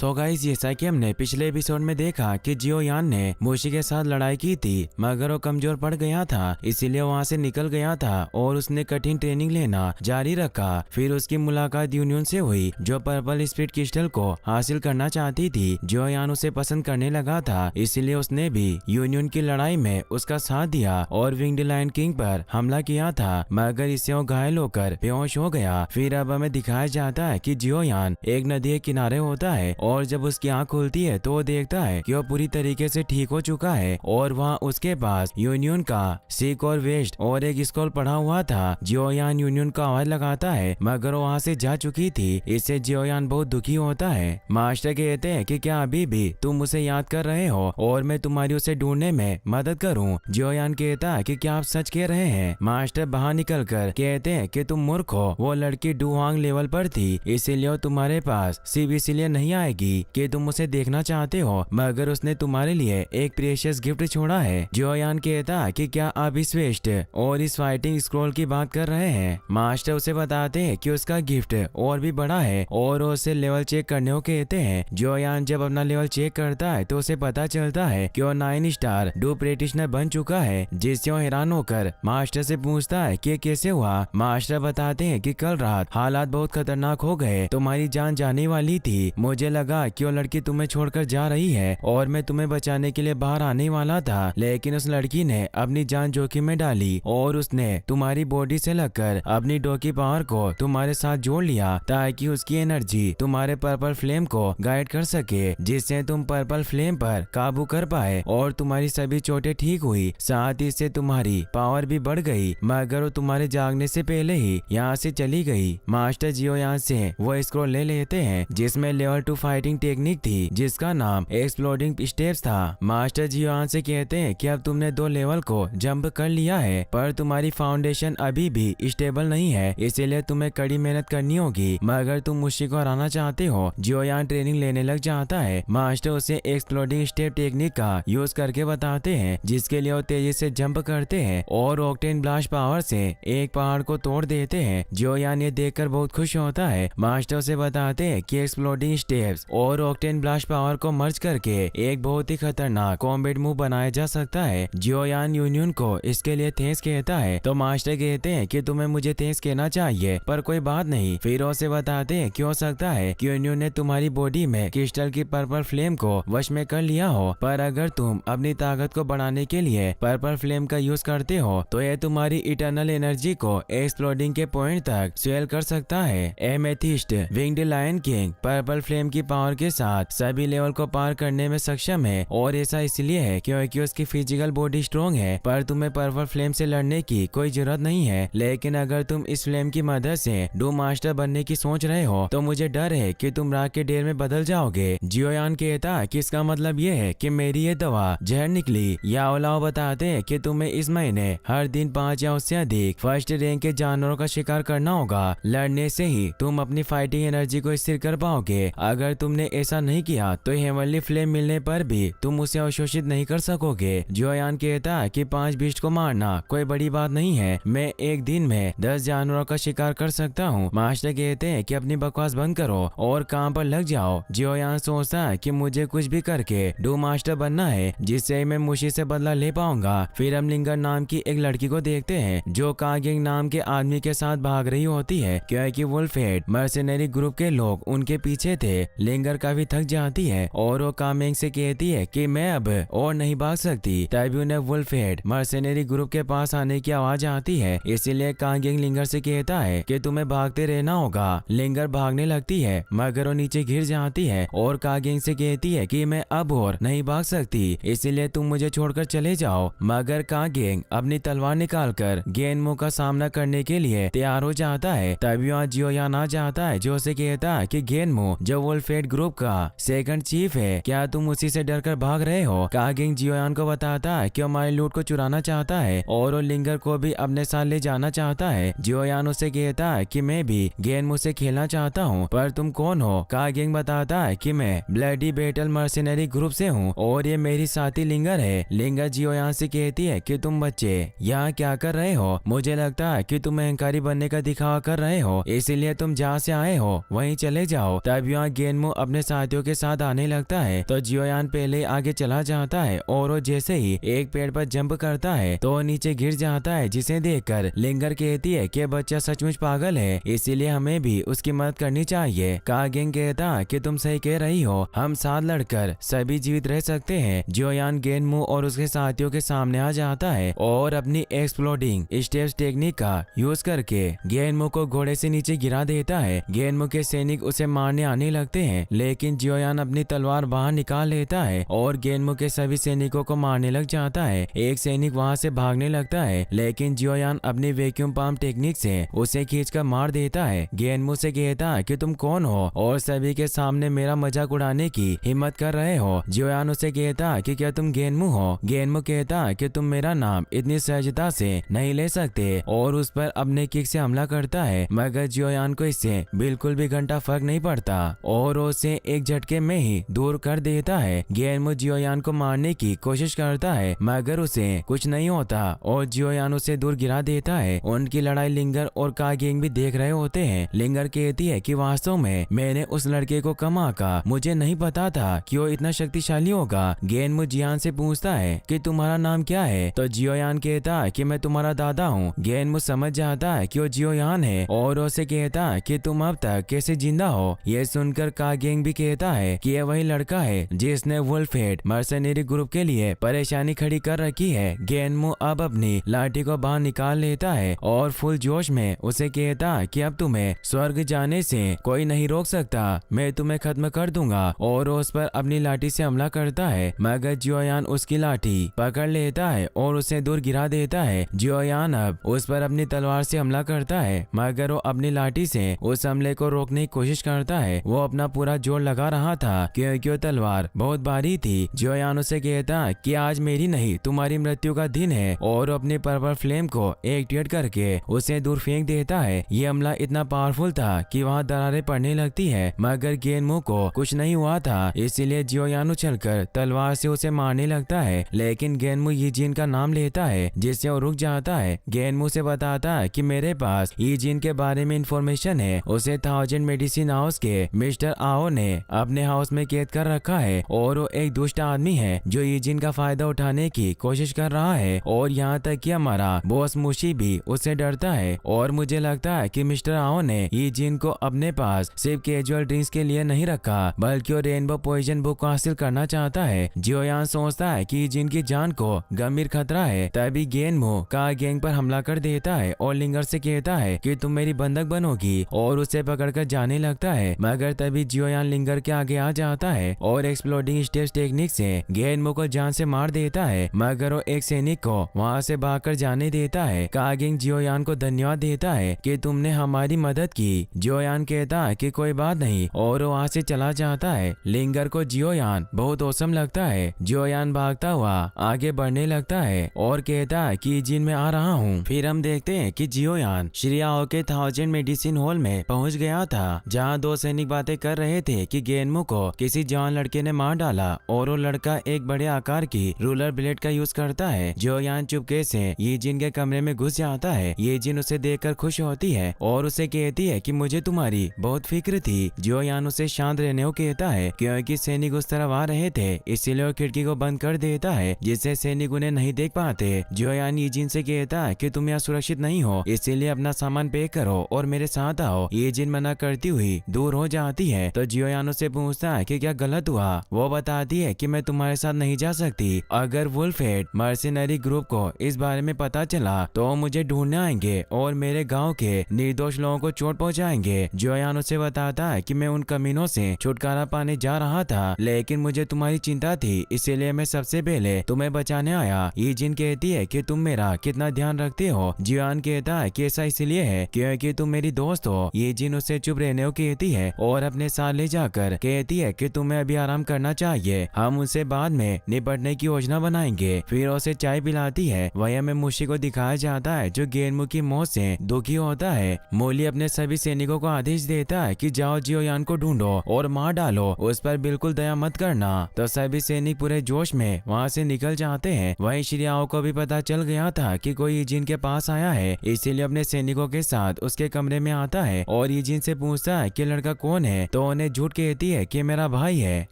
So guys, जैसा कि हमने पिछले एपिसोड में देखा कि जियो यान ने मोशी के साथ लड़ाई की थी, मगर वो कमजोर पड़ गया था, इसीलिए वहां से निकल गया था और उसने कठिन ट्रेनिंग लेना जारी रखा। फिर उसकी मुलाकात यूनियन से हुई, जो पर्पल स्पिरिट क्रिस्टल को हासिल करना चाहती थी। जियो यान उसे पसंद करने लगा था, इसीलिए उसने भी यूनियन की लड़ाई में उसका साथ दिया और विंग्ड लायन किंग पर हमला किया था, मगर इससे वो घायल होकर बेहोश हो गया। फिर अब हमें दिखाया जाता है कि जियो यान एक नदी के किनारे होता है और जब उसकी आंख खुलती है तो वो देखता है कि वो पूरी तरीके से ठीक हो चुका है और वहाँ उसके पास यूनियन का सिक और वेस्ट और एक स्क्रॉल पड़ा हुआ था। जियोयान यूनियन को आवाज लगाता है, मगर वो वहाँ से जा चुकी थी। इससे जियोयान बहुत दुखी होता है। मास्टर कहते हैं कि क्या अभी भी तुम उसे याद कर रहे हो और मैं तुम्हारी उसे ढूंढने में मदद करूँ। जियोयान कहता है कि क्या आप सच कह रहे हैं। मास्टर बाहर निकल कर कहते हैं कि तुम मूर्ख हो, वो लड़की डुहांग लेवल पर थी, इसीलिए तुम्हारे पास सिर्फ इसीलिए नहीं आएगी कि तुम उसे देखना चाहते हो, मगर उसने तुम्हारे लिए एक प्रेशियस गिफ्ट छोड़ा है। जियोयान कहता है कि क्या आप इस वेस्ट और इस फाइटिंग स्क्रॉल की बात कर रहे हैं। मास्टर उसे बताते हैं कि उसका गिफ्ट और भी बड़ा है और उसे लेवल चेक करने को कहते हैं। जियोयान जब अपना लेवल चेक करता है तो उसे पता चलता है कि वो 9 स्टार डू प्रैक्टिशनर बन चुका है, जिससे वो हैरान होकर मास्टर से पूछता है कि कैसे हुआ। मास्टर बताते हैं कि कल रात हालात बहुत खतरनाक हो गए, तुम्हारी जान जाने वाली थी। मुझे लगा कि वो लड़की तुम्हें छोड़कर जा रही है और मैं तुम्हें बचाने के लिए बाहर आने वाला था, लेकिन उस लड़की ने अपनी जान जोखिम में डाली और उसने तुम्हारी बॉडी से लगकर अपनी डोकी पावर को तुम्हारे साथ जोड़ लिया ताकि उसकी एनर्जी तुम्हारे पर्पल फ्लेम को गाइड कर सके, जिससे तुम पर्पल फ्लेम पर काबू कर पाए और तुम्हारी सभी चोटें ठीक हुई। साथ ही से तुम्हारी पावर भी बढ़ गई, मगर वो तुम्हारे जागने से पहले ही यहाँ से चली गई। मास्टर जियोयान से वो स्क्रॉल ले लेते हैं जिसमें लेवल 2 फाइटिंग टेक्निक थी, जिसका नाम एक्सप्लोडिंग स्टेप्स था। मास्टर जियोयान से कहते हैं कि अब तुमने 2 लेवल को जंप कर लिया है, पर तुम्हारी फाउंडेशन अभी भी स्टेबल नहीं है, इसीलिए तुम्हें कड़ी मेहनत करनी होगी। मगर तुम मुशी को हराना चाहते हो। जियोयान ट्रेनिंग लेने लग जाता है। मास्टर उसे एक्सप्लोडिंग स्टेप टेक्निक का यूज करके बताते हैं, जिसके लिए वो तेजी से जंप करते हैं और ऑक्टेन ब्लास्ट पावर से एक पहाड़ को तोड़ देते हैं। जियोयान ये देखकर बहुत खुश होता है। मास्टर उसे बताते हैं कि एक्सप्लोडिंग स्टेप्स और ऑक्टेन ब्लास्ट पावर को मर्ज करके एक बहुत ही खतरनाक कॉम्बैट मूव बनाया जा सकता है। जियोयान यूनियन को इसके लिए थैंक्स कहता है, तो मास्टर कहते हैं कि तुम्हें मुझे थैंक्स कहना चाहिए, पर कोई बात नहीं। फिर उसे बताते हैं कि हो सकता है कि यूनियन ने तुम्हारी बॉडी में क्रिस्टल की पर्पल फ्लेम को वश में कर लिया हो, पर अगर तुम अपनी ताकत को बढ़ाने के लिए पर्पल फ्लेम का यूज करते हो तो यह तुम्हारी इटर्नल एनर्जी को एक्सप्लोडिंग के पॉइंट तक स्वेल कर सकता है। Amethyst winged lion king purple flame की पावर के साथ सभी लेवल को पार करने में सक्षम है, और ऐसा इसलिए है क्योंकि उसकी फिजिकल बॉडी स्ट्रॉन्ग है, पर तुम्हें पर्पल फ्लेम से लड़ने की कोई जरूरत नहीं है। लेकिन अगर तुम इस फ्लेम की मदद से डू मास्टर बनने की सोच रहे हो तो मुझे डर है कि तुम राख के ढेर में बदल जाओगे। जियोयान कहता है कि इसका मतलब ये है कि मेरी ये दवा जहर निकली। याओलाओ बताते हैं कि तुम्हें इस महीने हर दिन 5 या उससे अधिक फर्स्ट रैंक के जानवरों का शिकार करना होगा। लड़ने से ही तुम अपनी फाइटिंग एनर्जी को स्थिर कर पाओगे। अगर तुमने ऐसा नहीं किया तो हेवनली फ्लेम मिलने पर भी तुम उसे अवशोषित नहीं कर सकोगे। जियोयान कहता है कि 5 बीस्ट को मारना कोई बड़ी बात नहीं है, मैं एक दिन में 10 जानवरों का शिकार कर सकता हूँ। मास्टर कहते हैं कि अपनी बकवास बंद करो और काम पर लग जाओ। जियोयान सोचता है कि मुझे कुछ भी करके डू मास्टर बनना है, जिससे मैं मुशी से बदला ले पाऊंगा। फिर हम लिंगर नाम की एक लड़की को देखते हैं जो कागिंग नाम के आदमी के साथ भाग रही होती है, क्योंकि वुल्फहेड मर्सेनरी ग्रुप के लोग उनके पीछे थे। लिंगर काफी थक जाती है और वो कामेंग से कहती है कि मैं अब और नहीं भाग सकती। तभी उन्हें वुल्फहेड मर्सेनरी ग्रुप के पास आने की आवाज आती है, इसीलिए कागिंग लिंगर से कहता है कि तुम्हें भागते रहना होगा। लिंगर भागने लगती है, मगर वो नीचे गिर जाती है और कागिंग से कहती है कि मैं अब और नहीं भाग सकती, इसीलिए तुम मुझे छोड़कर चले जाओ। मगर कागिंग अपनी तलवार निकालकर गेनमो का सामना करने के लिए तैयार हो जाता है। तभी वहाँ जियोयान आ जाता है, जो उसे कहता है कि गेनमो जो वुल्फहेड ग्रुप का सेकंड चीफ है, क्या तुम उसी से डरकर भाग रहे हो। कागिंग जियोयान को बताता है कि हमारी लूट को चुराना चाहता है और वो लिंगर को भी अपने साथ ले जाना चाहता है। जियोयान उसे कहता है कि मैं भी गेनमो से खेलना चाहता हूँ, पर तुम कौन हो। कागिंग बताता है कि मैं ब्लडी बैटल मर्सेनरी ग्रुप से हूँ और ये मेरी साथी लिंगर है। लिंगर जियोयान से कहती है कि तुम बच्चे यहाँ क्या कर रहे हो, मुझे लगता है कि तुम अहंकारी बनने का दिखावा कर रहे हो, इसीलिए तुम जहाँ से आए हो वहीं चले जाओ। तब यहाँ गेनमो अपने साथियों के साथ आने लगता है तो जियोयान पहले आगे चला जाता है और वो जैसे ही एक पेड़ पर जंप करता है तो वो नीचे गिर जाता है, जिसे देखकर लिंगर कहती है कि बच्चा सचमुच पागल है, इसीलिए हमें भी उसकी मदद करनी चाहिए। कागेंग कहता है कि तुम सही कह रही हो, हम साथ लड़कर सभी जीवित रह सकते हैं। जियोयान गेनमू और उसके साथियों के सामने आ जाता है और अपनी एक्सप्लोडिंग स्टेप्स टेक्निक का यूज करके गेनमू को घोड़े से नीचे गिरा देता है। गेनमू के सैनिक उसे मारने आने लगते हैं, लेकिन जियोयान अपनी तलवार बाहर निकाल लेता है और गेनमू के सभी सैनिकों को मारने लग जाता है। एक सैनिक वहां से भागने लगता है, लेकिन जियोयान अपनी वैक्यूम पंप टेक्निक से उसे खींचकर मार देता है। गेनमू से कहता है कि तुम कौन हो और सभी के सामने मेरा मजाक उड़ाने की हिम्मत कर रहे हो। जियोयान उसे कहता है कि क्या तुम गेनमू हो। गेनमू कहता है कि तुम मेरा नाम इतनी सहजता से नहीं ले सकते और उस पर अपने किक से हमला करता है, मगर जियोयान को इससे बिल्कुल भी घंटा फर्क नहीं पड़ता और उसे एक झटके में ही दूर कर देता है। गेनमू जियोयान को मारने की कोशिश करता है, मगर उसे कुछ नहीं होता और जियोयान उसे दूर गिरा देता है। उनकी लड़ाई लिंगर और कागेंग भी देख रहे होते हैं। लिंगर कहती है कि वास्तव में मैंने उस लड़के को कम आंका, मुझे नहीं पता था कि वो इतना शक्तिशाली होगा। गेनमू जियान से पूछता है कि तुम्हारा नाम क्या है, तो जियोयान कहता है कि मैं तुम्हारा दादा हूँ। गेनमू समझ जाता है कि वो जियोयान है और उसे कहता है कि तुम अब तक कैसे जिंदा हो। ये सुनकर कागेंग भी कहता है कि यह वही लड़का है जिसने वुल्फहेड मर्सनरी ग्रुप के लिए परेशानी खड़ी कर रखी है। गेनमू अब अपनी लाठी को बाहर निकाल लेता है और फुल जोश में उसे कहता है कि अब तुम्हें स्वर्ग जाने से कोई नहीं रोक सकता, मैं तुम्हें खत्म कर दूंगा और उस पर अपनी लाठी से हमला करता है, मगर जियोयान उसकी लाठी पकड़ लेता है और उसे दूर गिरा देता है। जियोयान अब उस पर अपनी तलवार से हमला करता है, मगर वो अपनी लाठी से उस हमले को रोकने की कोशिश करता है। वो अपना पूरा जोर लगा रहा था क्योंकि वो तलवार बहुत भारी थी। जियोयान उसे कहता है कि आज मेरी नहीं तुम्हारी मृत्यु का दिन है और अपने पर्पल फ्लेम को एक्टिवेट करके उसे दूर फेंक देता है। ये हमला इतना पावरफुल था कि वहाँ दरारें पड़ने लगती है, मगर गेनमू को कुछ नहीं हुआ था, इसीलिए जियोयान उछलकर तलवार से उसे मारने लगता है। लेकिन गेनमू यीजिन का नाम लेता है, जिससे वो रुक जाता है। गेनमू से बताता है कि मेरे पास यीजिन के बारे में इंफॉर्मेशन है, उसे 1000 मेडिसिन हाउस के मिस्टर आओ ने अपने हाउस में कैद कर रखा है और वो एक दुष्ट आदमी है जो यीजिन का फायदा उठाने की कोशिश कर रहा है और यहाँ तक कि हमारा बॉस मुशी भी उससे डरता है। और मुझे लगता है कि मिस्टर आओ ने यीजिन को अपने पास सिर्फ कैजुअल ड्रिंक्स के लिए नहीं रखा, बल्कि वो रेनबो पॉइजन बुक को हासिल करना चाहता है। जियोयान सोचता है कि यीजिन की जान को गंभीर खतरा है, तभी गेनमू कागेंग पर हमला कर देता है और लिंगर से कहता है कि तुम मेरी बंधक बनोगी और उसे पकड़कर जाने लगता है, मगर तभी जियोयान लिंगर के आगे आ जाता है और एक्सप्लोडिंग स्टेप्स टेक्निक से गेनमू को जान से मार देता है, मगर वो एक सैनिक को वहाँ से भागकर जाने देता है। कागेंग जियोयान को धन्यवाद देता है कि तुमने हमारी मदद की। जियोयान कहता है कि कोई बात नहीं और वहाँ से चला जाता है। लिंगर को जियोयान बहुत औसम लगता है। जियोयान भागता हुआ आगे बढ़ने लगता है और कहता है कि यीजिन में आ रहा हूँ। फिर हम देखते हैं कि जियोयान श्रियाओ के 1000 मेडिसिन हॉल में पहुँच गया था, जहाँ दो सैनिक बातें कर रहे थे कि गेनमू को किसी जवान लड़के ने मार डाला और वो लड़का एक बड़े आकार की रूलर ब्लेड का यूज करता है। जियोयान चुपके से यीजिन के कमरे में घुस जाता है। यीजिन उसे देखकर खुश होती है और उसे कहती है कि मुझे तुम्हारी बहुत फिक्र थी। जियोयान उसे शांत रहने को कहता है क्योंकि सैनिक उस तरफ आ रहे थे, इसीलिए वो खिड़की को बंद कर देता है जिससे सैनिक उन्हें नहीं देख पाते। जियोयान यीजिन से कहता है कि तुम यहाँ सुरक्षित नहीं हो, इसीलिए अपना सामान पैक करो और मेरे साथ आओ। यीजिन मना करती हुई दूर हो जाती है तो जियोयान उससे पूछता है कि क्या गलत हुआ। वो बताती है कि मैं तुम्हारे साथ नहीं जा सकती, अगर वुल्फहेड मर्सिनरी ग्रुप को इस बारे में पता चला तो मुझे ढूंढने आएंगे और मेरे गांव के निर्दोष लोगों को चोट पहुंचाएंगे। जियोयान उसे बताता है कि मैं उन कमीनों से छुटकारा पाने जा रहा था, लेकिन मुझे तुम्हारी चिंता थी, इसीलिए मैं सबसे पहले तुम्हें बचाने आया। यीजिन कहती है कि तुम मेरा कितना ध्यान रखते हो। जियोयान कहता है कि ऐसा इसलिए है क्योंकि तुम मेरी दोस्त हो। यीजिन उसे चुप रहने को कहती है और अपने साथ ले जाकर कहती है कि तुम्हें अभी आराम करना चाहिए, हम उनसे बाद में निपटने की योजना बनाएंगे। फिर उसे चाय पिलाती है। वही हमें मुशी को दिखाया जाता है जो गेनमू की मौत से दुखी होता है। मोली अपने सभी सैनिकों को आदेश देता है कि जाओ जियोयान को ढूंढो और मार डालो, उस पर बिल्कुल दया मत करना। तो सभी सैनिक पूरे जोश में वहाँ से निकल जाते हैं। वहीं श्रियाओ को भी पता चल गया था कि कोई यीजिन के पास आया है, इसीलिए अपने सैनिकों के साथ उसके कमरे में आता है और यीजिन से पूछता है कि लड़का कौन है। तो वो उन्हें झूठ कहती है कि मेरा भाई है।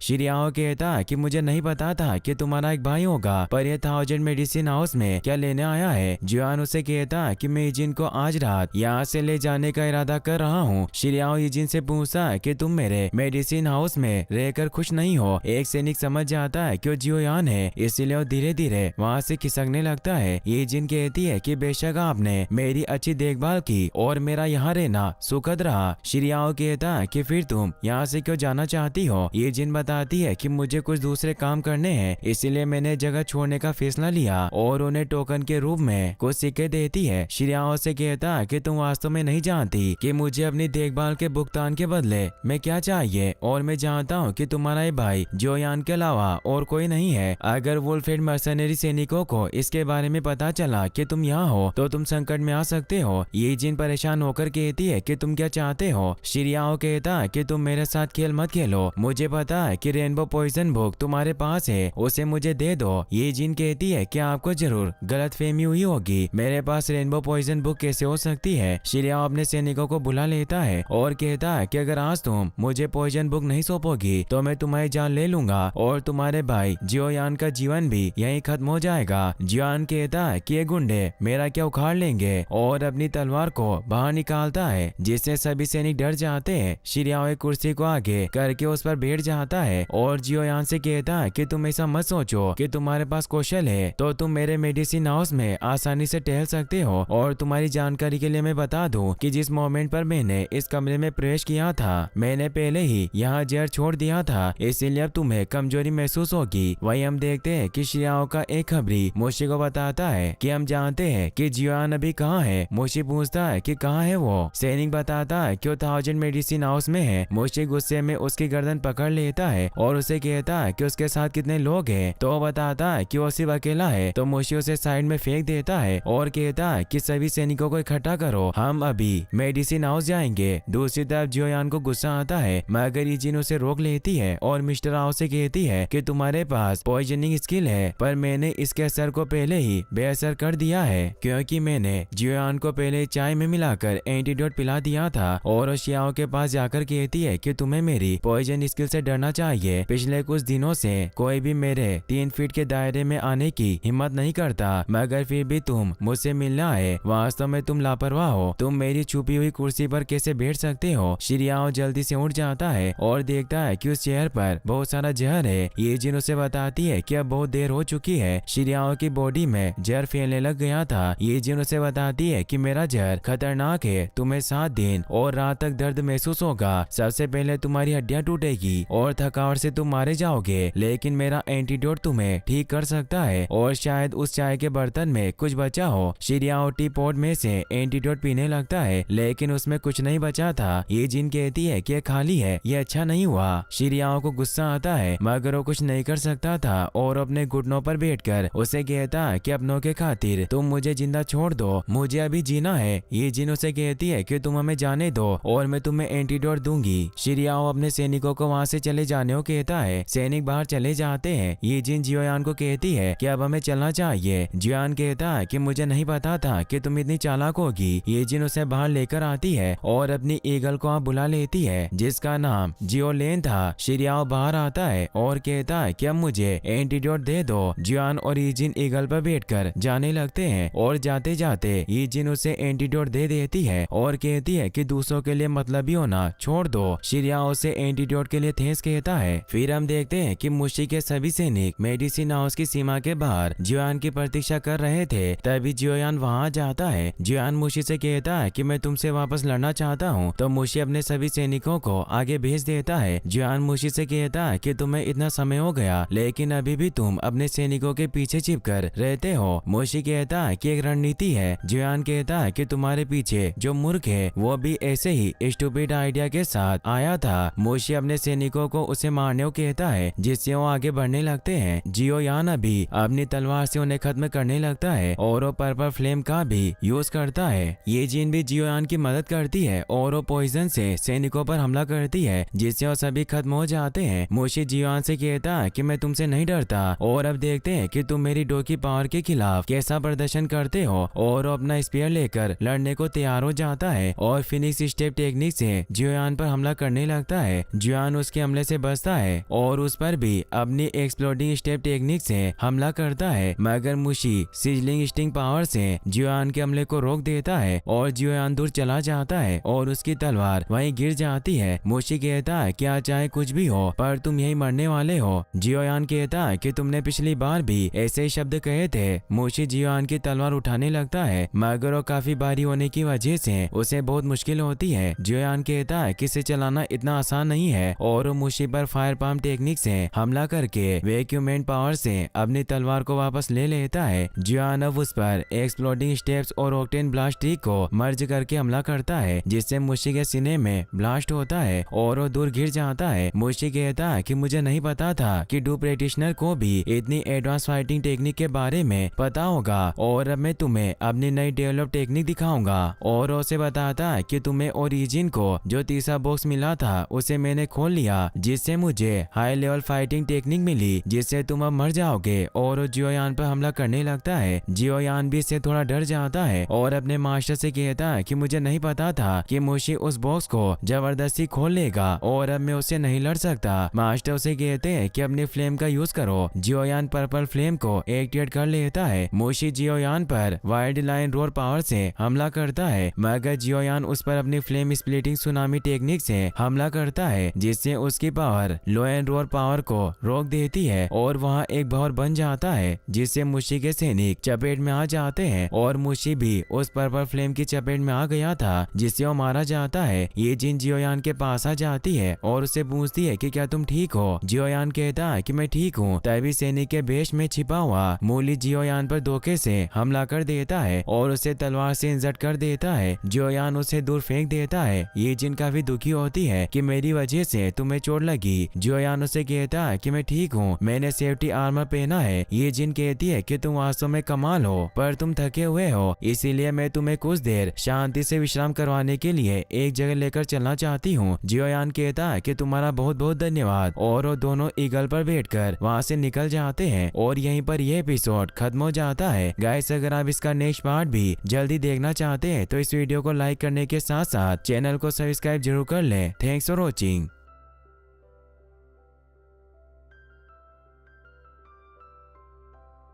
शिरियाओ कहता है कि मुझे नहीं पता था कि तुम्हारा एक भाई होगा, पर ये 1000 मेडिसिन हाउस में क्या लेने आया है। जियान उसे कहता है कि मैं ईजिन को आज रात यहाँ से ले जाने का इरादा कर रहा हूँ। शिरियाओ ईजिन से पूछता है कि तुम मेरे मेडिसिन हाउस में रहकर खुश नहीं हो। एक सैनिक समझ जाता है कि वो जियोयान है, इसलिए वो धीरे धीरे वहाँ से खिसकने लगता है। ईजिन कहती है कि बेशक आपने मेरी अच्छी देखभाल की और मेरा यहाँ रहना सुखद रहा। शिरियाओ कहता है कि फिर तुम यहाँ से क्यों जाना चाहती हो। ईजिन बताती है कि मुझे कुछ दूसरे काम करने हैं, इसीलिए मैंने जगह छोड़ने का फैसला लिया और उन्हें टोकन के रूप में कुछ सिक्के देती है। शिरियाओ से कहता है कि तुम वास्तव में नहीं जानती कि मुझे अपनी देखभाल के भुगतान के बदले में क्या चाहिए, और मैं जानता हूँ कि तुम्हारा ये भाई जियोयान के अलावा और कोई नहीं है। अगर वुल्फेड मर्सनरी सैनिकों को इसके बारे में पता चला कि तुम यहाँ हो तो तुम संकट में आ सकते हो। ईजिन परेशान होकर कहती है कि तुम क्या चाहते हो। शिरियाओ कहता है कि तुम मेरे साथ खेल मत खेलो, मुझे पता है कि रेनबो पॉइजन बुक तुम्हारे पास है, उसे मुझे दे दो। ईजिन कहती है कि आपको जरूर गलतफहमी हुई होगी, मेरे पास रेनबो पॉइजन बुक कैसे हो सकती है। शिरियाओ अपने सैनिकों को बुला लेता है और कहता है कि अगर आज तुम मुझे पॉइजन बुक नहीं सौंपोगी तो मैं तुम्हारी जान ले लूंगा और तुम्हारे भाई जियोयान का जीवन भी यहीं खत्म हो जाएगा। जियोयान कहता है कि ये गुंडे मेरा क्या उखाड़ लेंगे और अपनी तलवार को बाहर निकालता है, जिससे सभी सैनिक डर जाते हैं। शिरियाओ एक कुर्सी को आगे करके उस पर बैठ जाता है और जियोयान से कहता है कि तुम ऐसा मत सोचो कि तुम्हारे पास कौशल है तो तुम मेरे मेडिसिन हाउस में आसानी से टहल सकते हो। और तुम्हारी जानकारी के लिए मैं बता दूं कि जिस मोमेंट पर मैंने इस कमरे में प्रवेश किया था मैंने पहले ही यहाँ जहर छोड़ दिया था, इसीलिए अब तुम्हें कमजोरी महसूस होगी। वही हम देखते हैं कि शिरियाओ का एक खबरी मोशी को बताता है कि हम जानते हैं कि जियोयान अभी कहाँ है। मोशी पूछता है कि कहाँ है वो। सैनिक बताता है कि वो 1000 मेडिसिन हाउस में है। मोशी गुस्से में उसकी गर्दन पकड़ लेता है और उसे कहता है कि उसके साथ कितने लोग हैं, तो वो बताता है कि वो सिर्फ अकेला है। तो मोशी उसे साइड में फेंक देता है और कहता है कि सभी सैनिकों को इकट्ठा करो, हम अभी मेडिसिन हाउस जाएंगे। दूसरी तरफ जियोयान को गुस्सा आता है मगर ईजिन उसे रोक लेती है और मिस्टर आओ से कहती है कि तुम्हारे पास पॉइजनिंग स्किल है, पर मैंने इसके असर को पहले ही बेअसर कर दिया है, क्योंकि मैंने जियोयान को पहले चाय में मिलाकर एंटीडोट पिला दिया था। और शियाओ के पास जाकर कहती है कि तुम्हें मेरी पॉइजन स्किल से डरना चाहिए। पिछले कुछ दिनों से कोई भी मेरे 3 फीट के दायरे में आने की हिम्मत नहीं करता, मगर फिर भी तुम मुझसे मिलना है। वास्तव में तुम लापरवाह हो, तुम मेरी छुपी हुई कुर्सी पर कैसे बैठ सकते हो। शिरियाओ जल्दी से उठ जाता है और देखता है कि उस चेयर पर बहुत सारा जहर है। ईजिन उसे बताती है कि अब बहुत देर हो चुकी है, शिरियाओ की बॉडी में जहर फैलने लग गया था। ईजिन उसे बताती है कि मेरा जहर खतरनाक है, तुम्हें 7 दिन और रात तक दर्द महसूस होगा। सबसे पहले तुम्हारी हड्डियां टूटेगी और थकावट से तुम मारे जाओगे, लेकिन मेरा एंटीडोट तुम्हें ठीक कर सकता है और शायद उस चाय के बर्तन में कुछ बचा हो। शिरियाओ टी पॉट में से एंटीडोट पीने लगता है, लेकिन उसमें कुछ नहीं बचा था। ईजिन कहती है कि खाली है, ये अच्छा नहीं हुआ। शिरियाओ को गुस्सा आता है मगर वो कुछ नहीं कर सकता था और अपने घुटनों पर बैठकर उसे कहता है कि अपनों के खातिर तुम मुझे जिंदा छोड़ दो, मुझे अभी जीना है। ईजिन उसे कहती है कि तुम हमें जाने दो और मैं तुम्हें एंटीडोट दूंगी। शिरियाओ अपने सैनिकों को वहाँ से चले जाने को कहता है। सैनिक बाहर चले जाते हैं। ईजिन जियोयान को कहती है कि अब हमें चलना चाहिए। जियोयान कहता है कि मुझे नहीं पता था कि तुम इतनी चालाक होगी। ईजिन उसे बाहर लेकर आती है और अपनी ईगल को बुला लेती है जिसका नाम जियोलेन था। शिरियाओ बाहर आता है और कहता है कि अब मुझे एंटीडोट दे दो। जियोयान और ईजिन ईगल पर बैठकर जाने लगते हैं और जाते जाते ईजिन उसे एंटीडोट दे देती है और कहती है कि दूसरों के लिए मतलबी होना छोड़ दो। शिरियाओ से एंटीडोट के लिए थैंक्स कहता है। फिर हम देखते हैं कि मुशी के सभी सैनिक मेडिसिन हाउस की सीमा के बाहर जियोयान की प्रतीक्षा कर रहे थे। तभी जियोयान वहां जाता है। जियोयान मुशी से कहता है कि मैं तुमसे वापस लड़ना चाहता हूँ, तो मुशी अपने सभी सैनिकों को आगे भेज देता है। जियोयान मुशी से कहता है कि तुम्हें इतना समय हो गया लेकिन अभी भी तुम अपने सैनिकों के पीछे छिपकर रहते हो। मुशी कहता है कि एक रणनीति है। जियोयान कहता है कि तुम्हारे पीछे जो मूर्ख है वो भी ऐसे ही स्टूपिड आइडिया के साथ आया था। मुशी अपने सैनिकों को उसे मारने को कहता है जिससे वो आगे बढ़ने लगते हैं। जियोयान अभी अपनी तलवार से उन्हें खत्म करने लगता है और वो पर्पल फ्लेम का भी यूज करता है। ये जीन भी जियोयान की मदद करती है और वो पॉइजन से सैनिकों पर हमला करती है जिससे वो सभी खत्म हो जाते हैं। मुशी जियोयान से कहता है कि मैं तुमसे नहीं डरता और अब देखते हैं कि तुम मेरी डोकी पावर के खिलाफ कैसा प्रदर्शन करते हो। और वो अपना स्पीयर लेकर लड़ने को तैयार हो जाता है और फिनिक्स स्टेप टेक्निक से जियोयान पर हमला करने लगता है। जियोयान उसके हमले से बचता है और उस पर भी अपनी एक्सप्लोडिंग स्टेप टेक्निक से हमला करता है, मगर मुशी सिजलिंग स्टिंग पावर से जियोयान के हमले को रोक देता है और जियोयान दूर चला जाता है और उसकी तलवार वहीं गिर जाती है। मुशी कहता है क्या चाहे कुछ भी हो पर तुम यही मरने वाले हो। जियोयान कहता है कि तुमने पिछली बार भी ऐसे ही शब्द कहे थे। मुशी जियोयान की तलवार उठाने लगता है, मगर वो काफी भारी होने की वजह से उसे बहुत मुश्किल होती है। जियोयान कहता है कि इसे चलाना इतना आसान नहीं है और वो मुशी पर फायर पाम टेक्निक से हमला करके वैक्यूमेंट पावर से अपनी तलवार को वापस ले लेता है। जियोयान अब उस पर एक्सप्लोडिंग स्टेप्स और ऑक्टेन ब्लास्ट ट्रिक को मर्ज करके हमला करता है, जिससे मुशी के सीने में ब्लास्ट होता है और वो दूर गिर जाता है। मुशी कहता है कि मुझे नहीं पता था कि डू प्रैक्टिशनर को भी इतनी एडवांस फाइटिंग टेक्निक के बारे में पता होगा और अब मैं तुम्हें अपनी नई डेवलप टेक्निक दिखाऊंगा। और उसे बताता है कि तुम्हें ओरिजिन को जो तीसरा बॉक्स मिला था उसे मैंने खोल लिया, जिससे मुझे हाई लेवल फाइटिंग टेक्निक मिली, जिससे तुम अब मर जाओगे। और जियोयान पर हमला करने लगता है। जियोयान भी इससे थोड़ा डर जाता है और अपने मास्टर से कहता है कि मुझे नहीं पता था कि मुशी उस बॉक्स को जबरदस्ती खोल लेगा और अब मैं उससे नहीं लड़ सकता। मास्टर उसे कहते हैं कि अपनी फ्लेम का यूज करो। जियोयान पर्पल फ्लेम को एक्टिवेट कर लेता है। मुशी जियोयान पर वाइल्ड लाइन रोर पावर से हमला करता है, मगर जियोयान उस पर अपनी फ्लेम स्प्लिटिंग सुनामी टेक्निक से हमला करता है, जिससे उसकी power low and roar power को रोक देती है और वहाँ एक भंवर बन जाता है, जिससे मुशी के सैनिक चपेट में आ जाते हैं और मुशी भी उस पर्पल फ्लेम की चपेट में आ गया था, जिससे वो मारा जाता है। ये जिन जियोयान के पास आ जाती है और उससे पूछती है कि क्या तुम ठीक हो। जियोयान कहता है कि मैं ठीक हूँ। तभी सैनिक के बेश में छिपा हुआ मूली जियोयान पर धोखे से हमला कर देता है और उसे तलवार से इंजर्ड कर देता है। जियोयान उसे दूर फेंक देता है। ये जिन काफी दुखी होती है कि मेरी वजह से तुम्हें चोट लगी। जियोयान उसे कहता है कि मैं ठीक हूँ, मैंने सेफ्टी आर्मर पहना है। ये जिन कहती है कि तुम वास्तव में कमाल हो, पर तुम थके हुए हो, इसीलिए मैं तुम्हें कुछ देर शांति से विश्राम करवाने के लिए एक जगह लेकर चलना चाहती हूँ। जियोयान कहता है कि तुम्हारा बहुत बहुत धन्यवाद और वो दोनों ईगल पर बैठकर वहाँ से निकल जाते हैं और यहीं पर यह एपिसोड खत्म हो जाता है। गाइस, अगर आप इसका नेक्स्ट पार्ट भी जल्दी देखना चाहते हैं तो इस वीडियो को लाइक करने के साथ साथ चैनल को सब्सक्राइब जरूर कर लें। Thanks for watching.